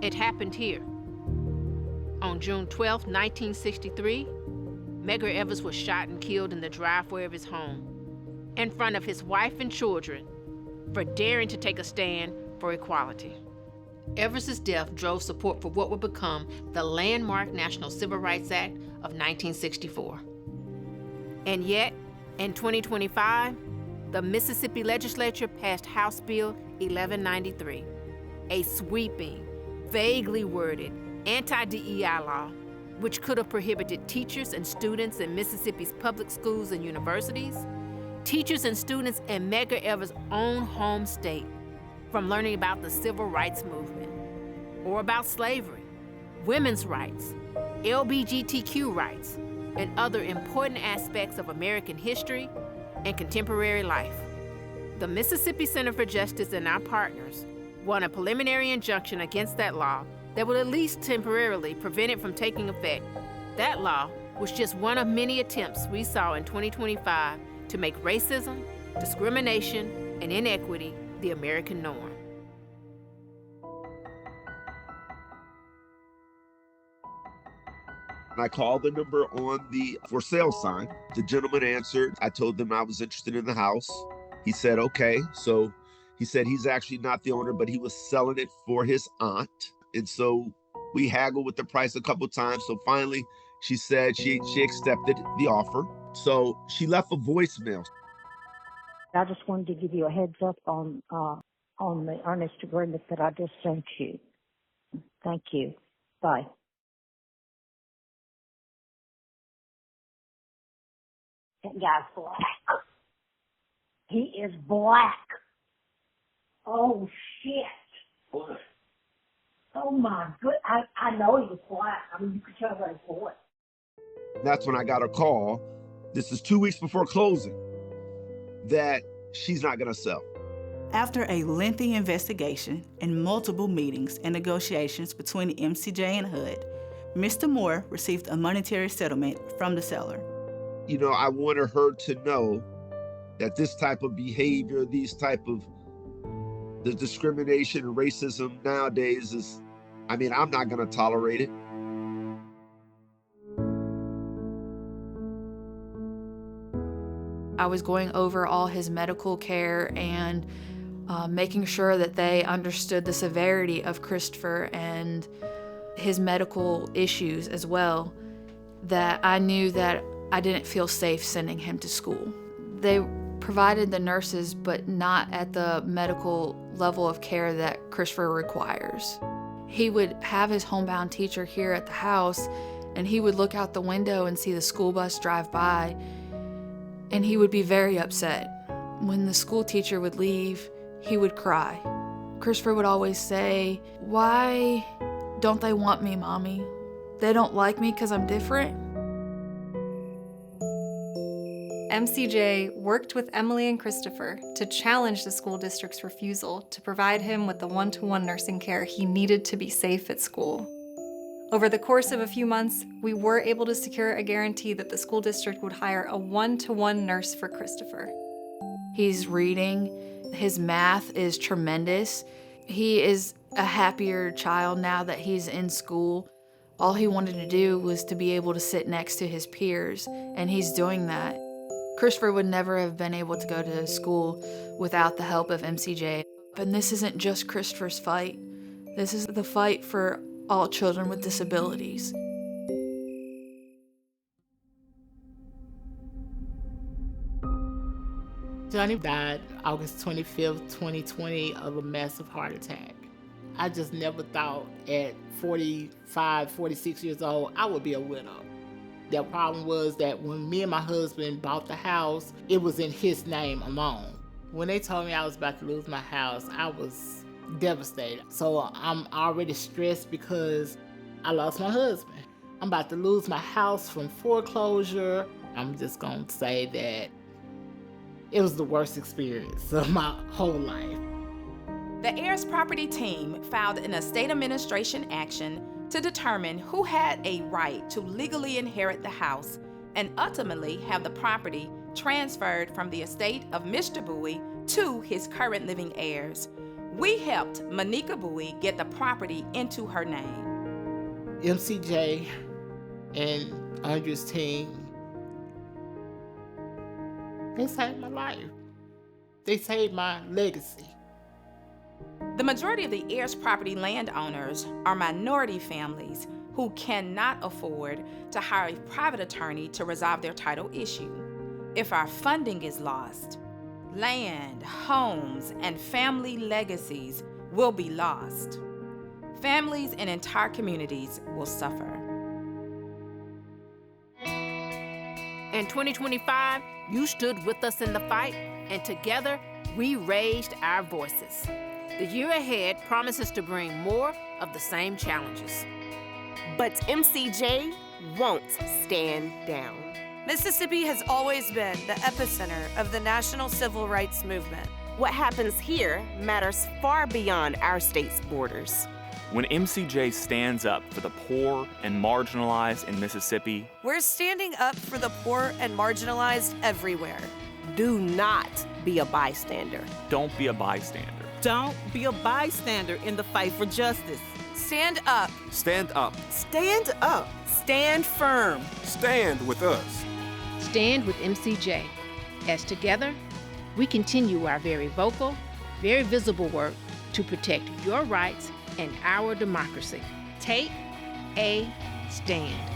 It happened here. On June 12, 1963, Medgar Evers was shot and killed in the driveway of his home, in front of his wife and children, for daring to take a stand for equality. Evers' death drove support for what would become the landmark National Civil Rights Act of 1964. And yet, in 2025, the Mississippi legislature passed House Bill 1193, a sweeping, vaguely worded anti-DEI law which could have prohibited teachers and students in Mississippi's public schools and universities, teachers and students in Medgar Evers' own home state, from learning about the civil rights movement, or about slavery, women's rights, LGBTQ rights, and other important aspects of American history and contemporary life. The Mississippi Center for Justice and our partners won a preliminary injunction against that law that would at least temporarily prevent it from taking effect. That law was just one of many attempts we saw in 2025 to make racism, discrimination, and inequity the American norm. I called the number on the for sale sign. The gentleman answered. I told them I was interested in the house. He said, okay. So he said he's actually not the owner, but he was selling it for his aunt. And so we haggled with the price a couple times. So finally, she said she accepted the offer. So she left a voicemail. I just wanted to give you a heads up on the earnest agreement that I just sent you. Thank you. Bye. That guy's black. He is black. Oh, shit. What? Oh, my good. I know he was black. I mean, you could tell by his voice. That's when I got a call. This is 2 weeks before closing, that she's not going to sell. After a lengthy investigation and multiple meetings and negotiations between the MCJ and HUD, Mr. Moore received a monetary settlement from the seller. You know, I wanted her to know that this type of behavior, the discrimination and racism nowadays is, I'm not going to tolerate it. I was going over all his medical care and making sure that they understood the severity of Christopher and his medical issues as well, that I knew that I didn't feel safe sending him to school. They provided the nurses, but not at the medical level of care that Christopher requires. He would have his homebound teacher here at the house, and he would look out the window and see the school bus drive by, and he would be very upset. When the school teacher would leave, he would cry. Christopher would always say, "Why don't they want me, Mommy? They don't like me because I'm different?" MCJ worked with Emily and Christopher to challenge the school district's refusal to provide him with the one-to-one nursing care he needed to be safe at school. Over the course of a few months, we were able to secure a guarantee that the school district would hire a one-to-one nurse for Christopher. He's reading. His math is tremendous. He is a happier child now that he's in school. All he wanted to do was to be able to sit next to his peers, and he's doing that. Christopher would never have been able to go to school without the help of MCJ. And this isn't just Christopher's fight. This is the fight for all children with disabilities. Johnny died August 25th, 2020 of a massive heart attack. I just never thought at 45, 46 years old, I would be a widow. The problem was that when me and my husband bought the house, it was in his name alone. When they told me I was about to lose my house, I was devastated. So I'm already stressed because I lost my husband. I'm about to lose my house from foreclosure. I'm just gonna say that it was the worst experience of my whole life. The heirs property team filed an estate administration action to determine who had a right to legally inherit the house and ultimately have the property transferred from the estate of Mr. Bowie to his current living heirs. We helped Monica Bowie get the property into her name. MCJ and Andrea's team, they saved my life. They saved my legacy. The majority of the heirs property landowners are minority families who cannot afford to hire a private attorney to resolve their title issue. If our funding is lost, land, homes, and family legacies will be lost. Families and entire communities will suffer. In 2025, you stood with us in the fight, and together we raised our voices. The year ahead promises to bring more of the same challenges. But MCJ won't stand down. Mississippi has always been the epicenter of the national civil rights movement. What happens here matters far beyond our state's borders. When MCJ stands up for the poor and marginalized in Mississippi, We're standing up for the poor and marginalized everywhere. Do not be a bystander. don't be a bystander. Don't be a bystander in the fight for justice. Stand up. Stand up. Stand up. Stand firm. Stand with us. Stand with MCJ, as together we continue our very vocal, very visible work to protect your rights and our democracy. Take a stand.